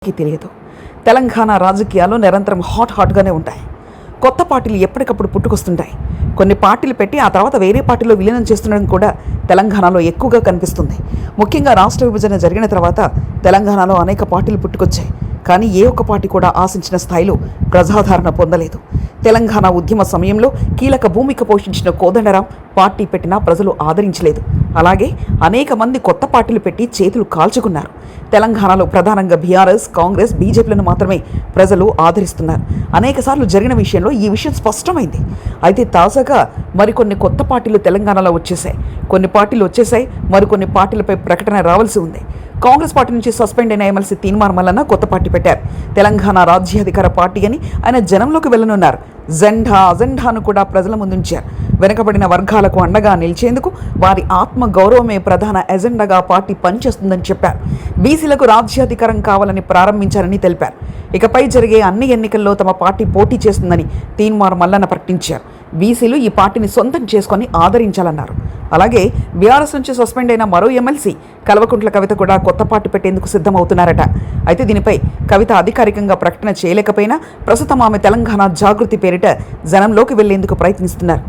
ఎవరికీ తెలియదు. తెలంగాణ రాజకీయాలు నిరంతరం హాట్గానే ఉంటాయి. కొత్త పార్టీలు ఎప్పటికప్పుడు పుట్టుకొస్తుంటాయి. కొన్ని పార్టీలు పెట్టి ఆ తర్వాత వేరే పార్టీలో విలీనం చేస్తుండడం కూడా తెలంగాణలో ఎక్కువగా కనిపిస్తుంది. ముఖ్యంగా రాష్ట్ర విభజన జరిగిన తర్వాత తెలంగాణలో అనేక పార్టీలు పుట్టుకొచ్చాయి. కానీ ఏ ఒక్క పార్టీ కూడా ఆశించిన స్థాయిలో ప్రజాదరణ పొందలేదు. తెలంగాణ ఉద్యమ సమయంలో కీలక భూమిక పోషించిన కోదండరాం పార్టీ పెట్టినా ప్రజలు ఆదరించలేదు. అలాగే అనేక మంది కొత్త పార్టీలు పెట్టి చేతులు కాల్చుకున్నారు. తెలంగాణలో ప్రధానంగా బీఆర్ఎస్, కాంగ్రెస్, బీజేపీలను మాత్రమే ప్రజలు ఆదరిస్తున్నారు. అనేకసార్లు జరిగిన విషయంలో ఈ విషయం స్పష్టమైంది. అయితే తాజాగా మరికొన్ని కొత్త పార్టీలు తెలంగాణలో వచ్చేసాయి. కొన్ని పార్టీలు వచ్చేసాయి, మరికొన్ని పార్టీలపై ప్రకటన రావాల్సి ఉంది. కాంగ్రెస్ పార్టీ నుంచి సస్పెండ్ అయిన ఎమ్మెల్సీ తీన్మార్ మల్లన్న కొత్త పార్టీ పెట్టారు. తెలంగాణ రాజ్యాధికార పార్టీ అని ఆయన జనంలోకి వెళ్ళనున్నారు. అజెండాను కూడా ప్రజల ముందుంచారు. వెనుకబడిన వర్గాలకు అండగా నిలిచేందుకు వారి ఆత్మ గౌరవమే ప్రధాన ఎజెండాగా పార్టీ పనిచేస్తుందని చెప్పారు. బీసీలకు రాజ్యాధికారం కావాలని ప్రారంభించారని తెలిపారు. ఇకపై జరిగే అన్ని ఎన్నికల్లో తమ పార్టీ పోటీ చేస్తుందని తీన్మార్ మల్లన్న ప్రకటించారు. బీసీలు ఈ పార్టీని సొంతం చేసుకొని ఆదరించాలన్నారు. అలాగే బీఆర్ఎస్ నుంచి సస్పెండ్ అయిన మరో ఎమ్మెల్సీ కల్వకుంట్ల కవిత కూడా కొత్త పార్టీ పెట్టేందుకు సిద్ధమవుతున్నారట. అయితే దీనిపై కవిత అధికారికంగా ప్రకటన చేయలేకపోయినా ప్రస్తుతం ఆమె తెలంగాణ జాగృతి పేరిట జనంలోకి వెళ్లేందుకు ప్రయత్నిస్తున్నారు.